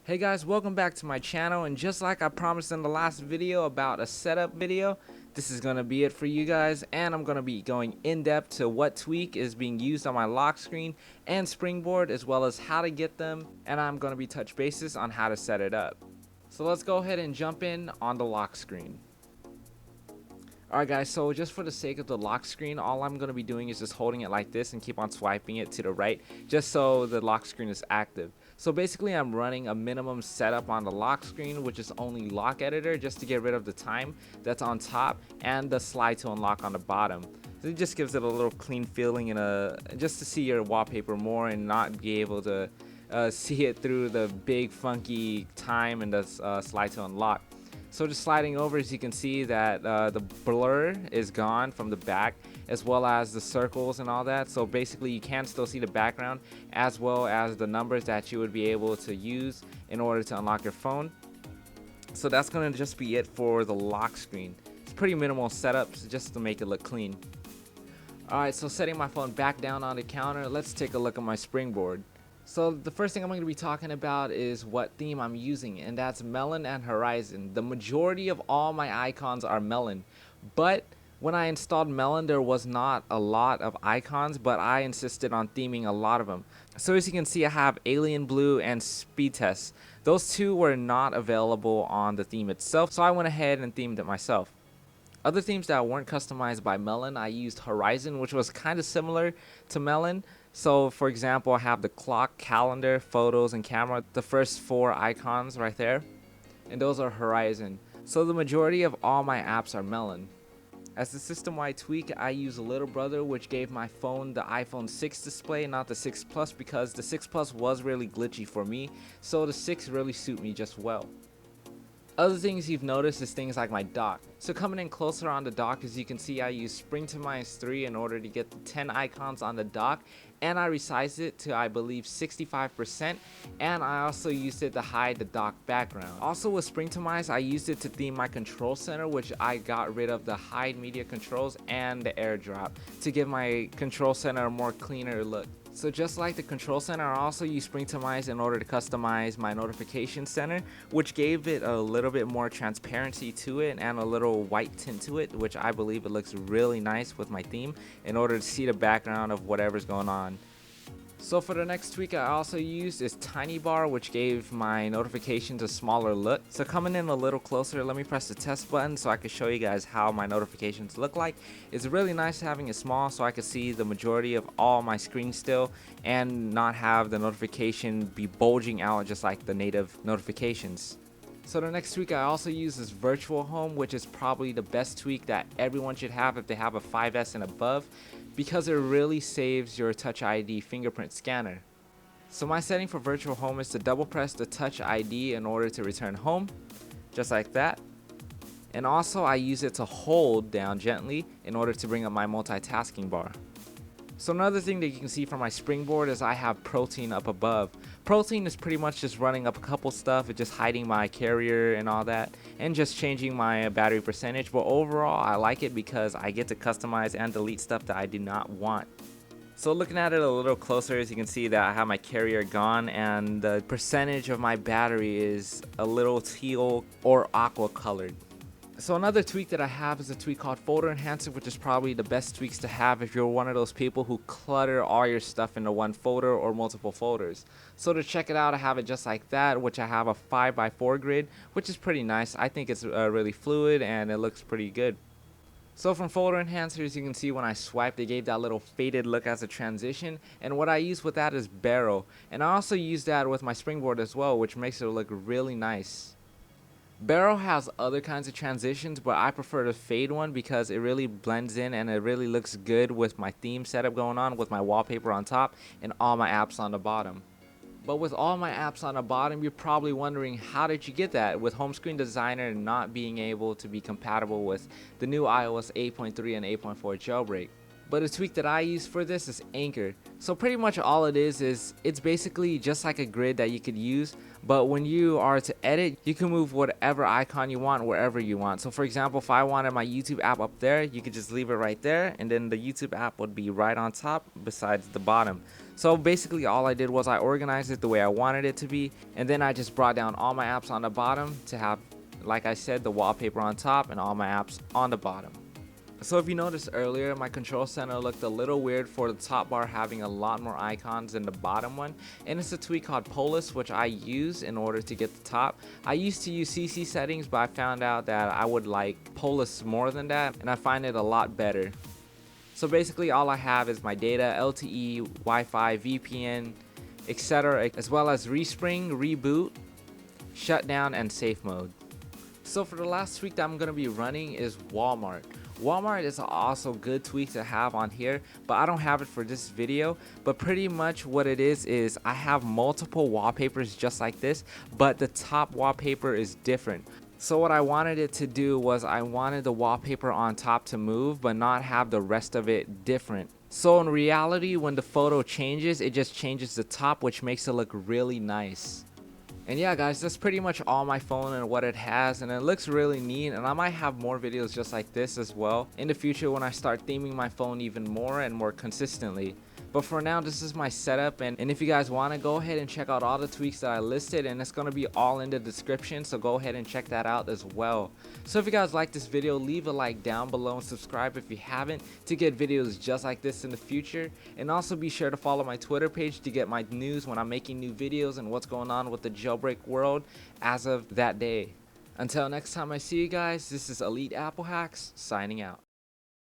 Hey guys, welcome back to my channel, and just like I promised in the last video about a setup video, this is going to be it for you guys, and I'm going to be going in depth to what tweak is being used on my lock screen and Springboard, as well as how to get them, and I'm going to be touch bases on how to set it up. So let's go ahead and jump in on the lock screen. Alright guys, so just for the sake of the lock screen, all I'm going to be doing is just holding it like this and keep on swiping it to the right, just so the lock screen is active. So basically I'm running a minimum setup on the lock screen, which is only LockEditor, just to get rid of the time that's on top and the slide to unlock on the bottom. So it just gives it a little clean feeling and just to see your wallpaper more and not be able to see it through the big funky time and the slide to unlock. So just sliding over, as you can see that the blur is gone from the back, as well as the circles and all that. So basically you can still see the background as well as the numbers that you would be able to use in order to unlock your phone. So that's going to just be it for the lock screen. It's pretty minimal setups just to make it look clean. Alright, so setting my phone back down on the counter, let's take a look at my Springboard. So the first thing I'm going to be talking about is what theme I'm using, and that's Melon and Horizon. The majority of all my icons are Melon, but when I installed Melon there was not a lot of icons, but I insisted on theming a lot of them. So as you can see, I have Alien Blue and Speed Test. Those two were not available on the theme itself, so I went ahead and themed it myself. Other themes that weren't customized by Melon, I used Horizon, which was kind of similar to Melon. So for example, I have the clock, calendar, photos, and camera, the first four icons right there, and those are Horizon. So the majority of all my apps are Melon. As the system-wide tweak, I use Little Brother, which gave my phone the iPhone 6 display, not the 6 Plus, because the 6 Plus was really glitchy for me, so the 6 really suit me just well. Other things you've noticed is things like my dock. So coming in closer on the dock, as you can see, I use Springtomize 3 in order to get the 10 icons on the dock, and I resized it to, I believe, 65%, and I also used it to hide the dock background. Also with Springtomize, I used it to theme my control center, which I got rid of the hide media controls and the Airdrop to give my control center a more cleaner look. So just like the control center, I also use Springtomize in order to customize my notification center, which gave it a little bit more transparency to it and a little white tint to it, which I believe it looks really nice with my theme in order to see the background of whatever's going on. So for the next tweak I also used is TinyBar, which gave my notifications a smaller look. So coming in a little closer, let me press the test button so I can show you guys how my notifications look like. It's really nice having it small so I can see the majority of all my screen still and not have the notification be bulging out just like the native notifications. So the next tweak I also use is VirtualHome, which is probably the best tweak that everyone should have if they have a 5S and above, because it really saves your Touch ID fingerprint scanner. So my setting for VirtualHome is to double press the Touch ID in order to return home, just like that. And also I use it to hold down gently in order to bring up my multitasking bar. So another thing that you can see from my Springboard is I have Protean up above. Protean is pretty much just running up a couple stuff, it's just hiding my carrier and all that, and just changing my battery percentage. But overall I like it because I get to customize and delete stuff that I do not want. So looking at it a little closer, as you can see that I have my carrier gone and the percentage of my battery is a little teal or aqua colored. So another tweak that I have is a tweak called FolderEnhancer, which is probably the best tweaks to have if you're one of those people who clutter all your stuff into one folder or multiple folders. So to check it out, I have it just like that, which I have a 5x4 grid, which is pretty nice. I think it's really fluid and it looks pretty good. So from FolderEnhancer, as you can see, when I swiped, it gave that little faded look as a transition, and what I use with that is Barrel, and I also use that with my Springboard as well, which makes it look really nice. Barrel has other kinds of transitions, but I prefer the fade one because it really blends in and it really looks good with my theme setup going on, with my wallpaper on top and all my apps on the bottom. But with all my apps on the bottom, you're probably wondering, how did you get that with Home Screen Designer not being able to be compatible with the new iOS 8.3 and 8.4 jailbreak? But a tweak that I use for this is Anchor. So pretty much all it is it's basically just like a grid that you could use, but when you are to edit, you can move whatever icon you want wherever you want. So for example, if I wanted my YouTube app up there, you could just leave it right there, and then the YouTube app would be right on top besides the bottom. So basically all I did was I organized it the way I wanted it to be, and then I just brought down all my apps on the bottom to have, like I said, the wallpaper on top and all my apps on the bottom. So if you noticed earlier, my control center looked a little weird for the top bar having a lot more icons than the bottom one, and it's a tweak called Polus, which I use in order to get the top. I used to use CC settings, but I found out that I would like Polus more than that, and I find it a lot better. So basically all I have is my data, LTE, Wi-Fi, VPN, etc., as well as respring, reboot, shutdown, and safe mode. So for the last tweak that I'm going to be running is Wallmart. Wallmart is also good tweak to have on here, but I don't have it for this video. But pretty much what it is I have multiple wallpapers just like this, but the top wallpaper is different. So what I wanted it to do was I wanted the wallpaper on top to move, but not have the rest of it different. So in reality, when the photo changes, it just changes the top, which makes it look really nice. And yeah guys, that's pretty much all my phone and what it has, and it looks really neat, and I might have more videos just like this as well in the future when I start theming my phone even more and more consistently. But for now, this is my setup, and if you guys want to, go ahead and check out all the tweaks that I listed, and it's going to be all in the description, so go ahead and check that out as well. So if you guys like this video, leave a like down below and subscribe if you haven't to get videos just like this in the future, and also be sure to follow my Twitter page to get my news when I'm making new videos and what's going on with the jailbreak world as of that day. Until next time I see you guys, this is Elite Apple Hacks signing out.